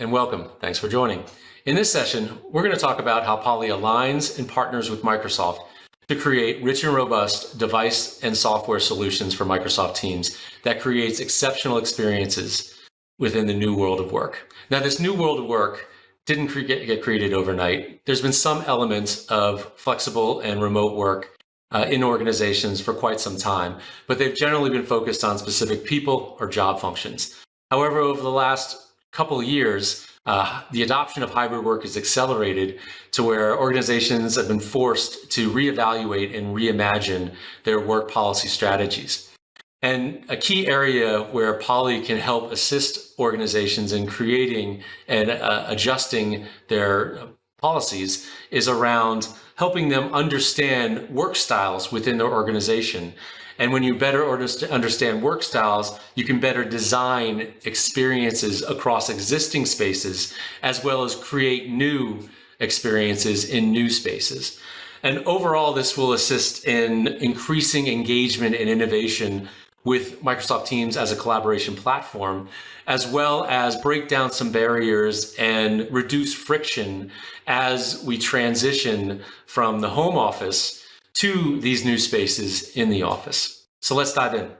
and welcome. Thanks for joining. In this session, we're going to talk about how Poly aligns and partners with Microsoft to create rich and robust device and software solutions for Microsoft Teams that creates exceptional experiences within the new world of work. Now, this new world of work didn't get created overnight. There's been some elements of flexible and remote work in organizations for quite some time, but they've generally been focused on specific people or job functions. However, over the last couple of years, the adoption of hybrid work has accelerated to where organizations have been forced to reevaluate and reimagine their work policy strategies. And a key area where Poly can help assist organizations in creating and adjusting their policies is around helping them understand work styles within their organization. And when you better understand work styles, you can better design experiences across existing spaces, as well as create new experiences in new spaces. And overall, this will assist in increasing engagement and innovation with Microsoft Teams as a collaboration platform, as well as break down some barriers and reduce friction as we transition from the home office to these new spaces in the office. So let's dive in.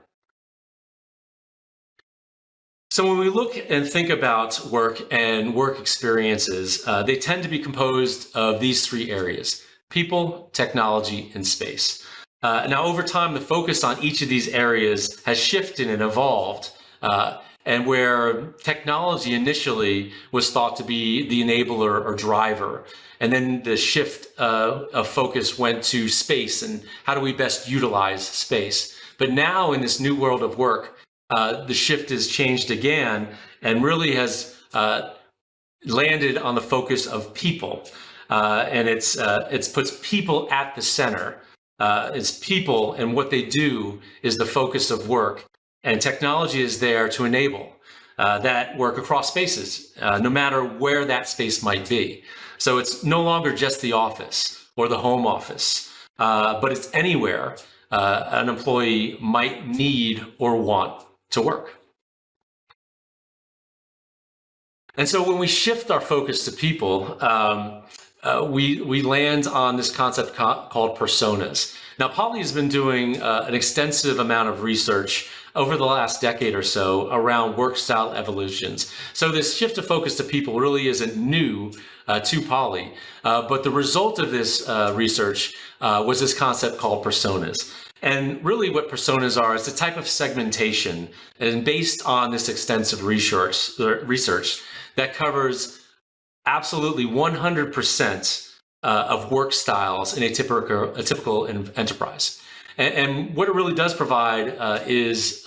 So when we look and think about work and work experiences, they tend to be composed of these three areas: people, technology, and space. Now, over time, the focus on each of these areas has shifted and evolved, and where technology initially was thought to be the enabler or driver. And then the shift of focus went to space and how do we best utilize space. But now in this new world of work, the shift has changed again and really has landed on the focus of people. And it puts people at the center. It's people and what they do is the focus of work. And technology is there to enable that work across spaces, no matter where that space might be. So it's no longer just the office or the home office, but it's anywhere an employee might need or want to work. And so when we shift our focus to people, we land on this concept called personas. Now, Poly has been doing an extensive amount of research over the last decade or so around work style evolutions. So this shift of focus to people really isn't new to Poly, but the result of this research was this concept called personas. And really what personas are is a type of segmentation, and based on this extensive research that covers absolutely 100% of work styles in a typical enterprise. And what it really does provide is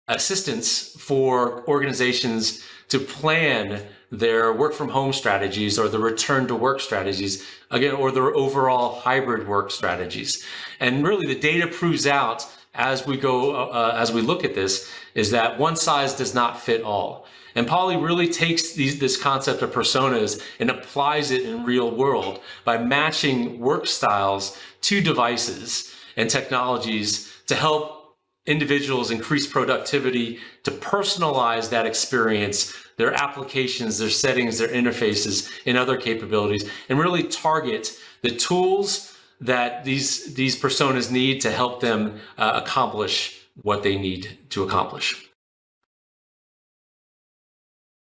assistance for organizations to plan their work from home strategies or the return to work strategies, again, or their overall hybrid work strategies. And really the data proves out as we look at this is that one size does not fit all. And Poly really takes this concept of personas and applies it in real world by matching work styles to devices and technologies to help individuals increase productivity, to personalize that experience, their applications, their settings, their interfaces, and other capabilities, and really target the tools that these personas need to help them accomplish what they need to accomplish.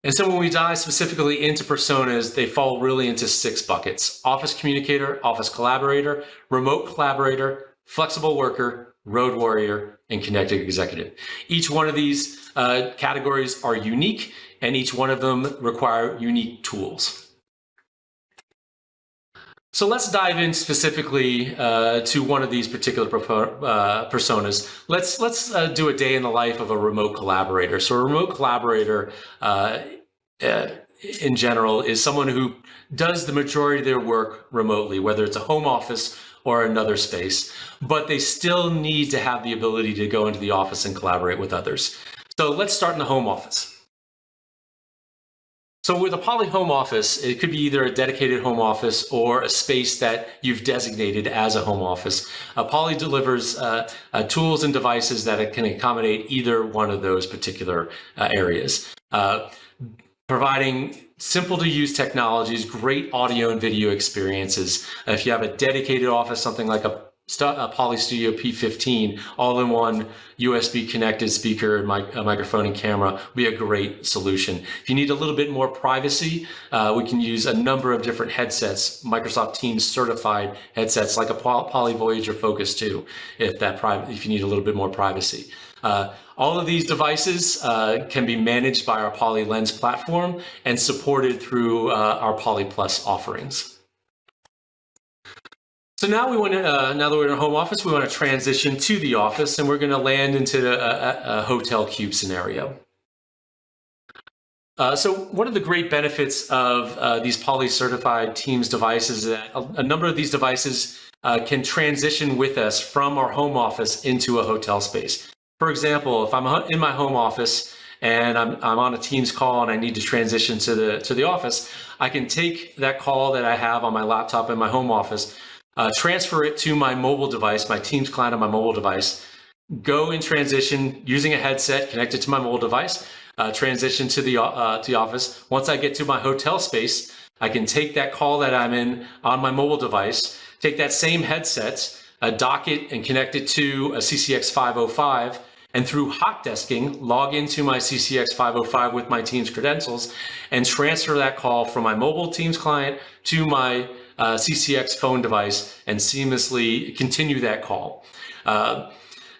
And so when we dive specifically into personas, they fall really into 6 buckets: office communicator, office collaborator, remote collaborator, flexible worker, road warrior, and connected executive. Each one of these categories are unique, and each one of them require unique tools. So let's dive in specifically to one of these particular personas. Let's do a day in the life of a remote collaborator. So a remote collaborator in general is someone who does the majority of their work remotely, whether it's a home office or another space, but they still need to have the ability to go into the office and collaborate with others. So let's start in the home office. So with a Poly home office, it could be either a dedicated home office or a space that you've designated as a home office. Poly delivers tools and devices that can accommodate either one of those particular areas. providing simple to use technologies, great audio and video experiences. If you have a dedicated office, something like a Poly Studio P15, all-in-one USB connected speaker, microphone and camera would be a great solution. If you need a little bit more privacy, we can use a number of different headsets, Microsoft Teams certified headsets like a Poly Voyager Focus 2, if you need a little bit more privacy. All of these devices can be managed by our Poly Lens platform and supported through our Poly Plus offerings. So now now that we're in a home office, we want to transition to the office, and we're going to land into a hotel cube scenario. So one of the great benefits of these Poly certified Teams devices is that a number of these devices can transition with us from our home office into a hotel space. For example, if I'm in my home office and I'm on a Teams call and I need to transition to the office, I can take that call that I have on my laptop in my home office, transfer it to my mobile device, my Teams client on my mobile device, go in transition using a headset connected to my mobile device, transition to the office. Once I get to my hotel space, I can take that call that I'm in on my mobile device, take that same headset, dock it and connect it to a CCX 505, and through hot desking, log into my CCX 505 with my Teams credentials and transfer that call from my mobile Teams client to my CCX phone device and seamlessly continue that call.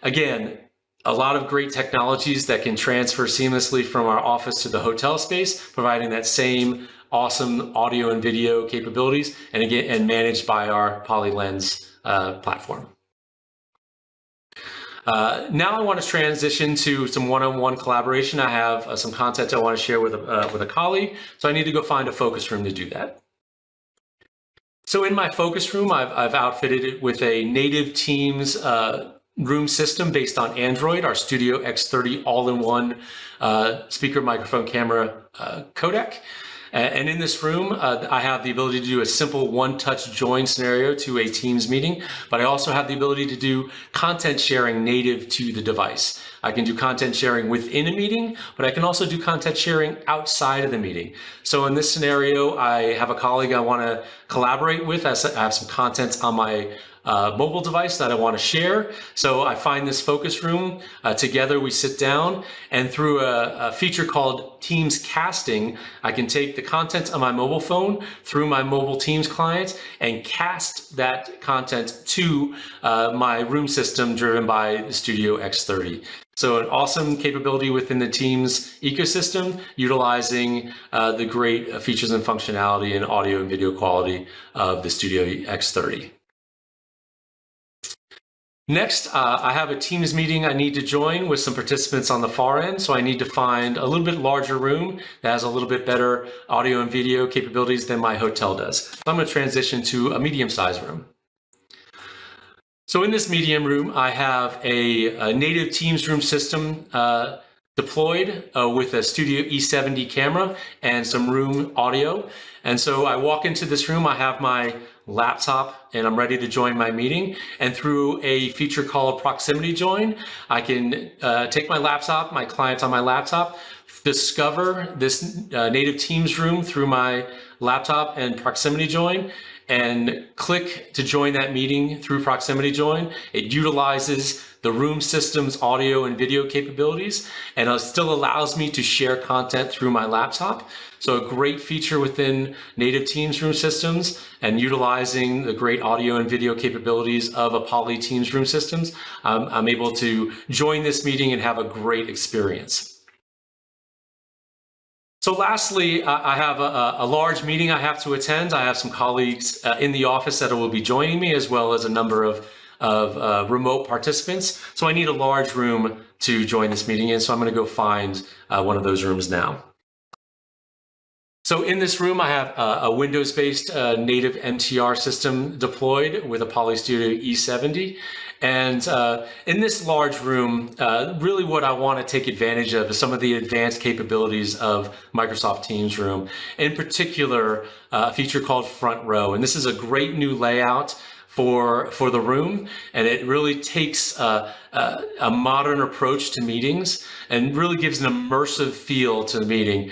Again, a lot of great technologies that can transfer seamlessly from our office to the hotel space, providing that same awesome audio and video capabilities, and again, managed by our Poly Lens platform. Now I want to transition to some one-on-one collaboration. I have some content I want to share with a colleague, so I need to go find a focus room to do that. So in my focus room, I've outfitted it with a native Teams room system based on Android, our Studio X30 all-in-one speaker, microphone, camera codec. And in this room, I have the ability to do a simple one-touch join scenario to a Teams meeting, but I also have the ability to do content sharing native to the device. I can do content sharing within a meeting, but I can also do content sharing outside of the meeting. So in this scenario, I have a colleague I want to collaborate with. I have some content on my mobile device that I want to share. So I find this focus room. Together we sit down, and through a feature called Teams Casting, I can take the content on my mobile phone through my mobile Teams client and cast that content to my room system driven by the Studio X30. So an awesome capability within the Teams ecosystem, utilizing the great features and functionality and audio and video quality of the Studio X30. Next, I have a Teams meeting I need to join with some participants on the far end, so I need to find a little bit larger room that has a little bit better audio and video capabilities than my hotel does. So I'm going to transition to a medium-sized room. So in this medium room, I have a native Teams room system deployed with a Studio E70 camera and some room audio. And so I walk into this room, I have my laptop, and I'm ready to join my meeting. And through a feature called Proximity Join, I can take my laptop, my client on my laptop, discover this native Teams room through my laptop and Proximity Join, and click to join that meeting through Proximity Join. It utilizes the room system's audio and video capabilities, and it still allows me to share content through my laptop. So a great feature within native Teams room systems, and utilizing the great audio and video capabilities of a Poly Teams room systems, I'm able to join this meeting and have a great experience. So lastly, I have a large meeting I have to attend. I have some colleagues in the office that will be joining me, as well as a number of remote participants. So I need a large room to join this meeting in, so I'm going to go find one of those rooms now. So in this room, I have a Windows-based native MTR system deployed with a Poly Studio E70. And in this large room, really what I want to take advantage of is some of the advanced capabilities of Microsoft Teams Room. In particular, a feature called Front Row. And this is a great new layout for the room, and it really takes a modern approach to meetings and really gives an immersive feel to the meeting,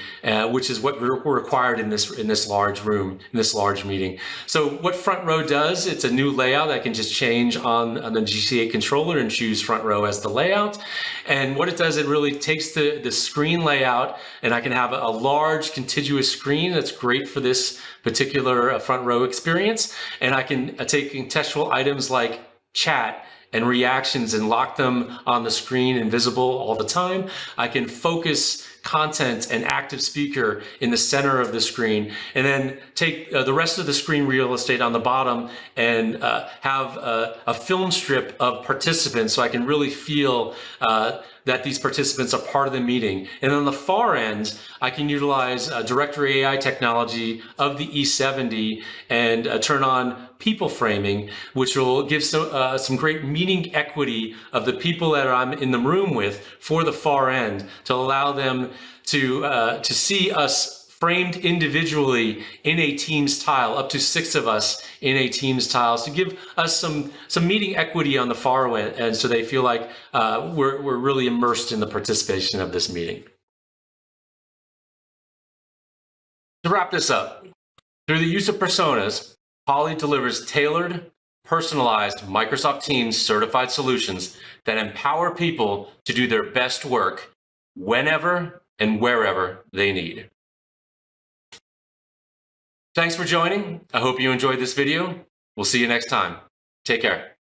which is what we're required in this large room, in this large meeting. So what Front Row does, it's a new layout. I can just change on the GC8 controller and choose Front Row as the layout. And what it does, it really takes the screen layout, and I can have a large contiguous screen that's great for this particular Front Row experience. And I can take contextual items like chat and reactions and lock them on the screen and visible all the time. I can focus content and active speaker in the center of the screen, and then take the rest of the screen real estate on the bottom and have a film strip of participants, so I can really feel that these participants are part of the meeting. And on the far end, I can utilize directory AI technology of the E70 and turn on people framing, which will give some great meeting equity of the people that I'm in the room with for the far end, to allow them to see us framed individually in a Teams tile, up to 6 of us in a Teams tile, to give us some meeting equity on the far end, and so they feel like we're really immersed in the participation of this meeting. To wrap this up, through the use of personas, Poly delivers tailored, personalized Microsoft Teams certified solutions that empower people to do their best work whenever and wherever they need. Thanks for joining. I hope you enjoyed this video. We'll see you next time. Take care.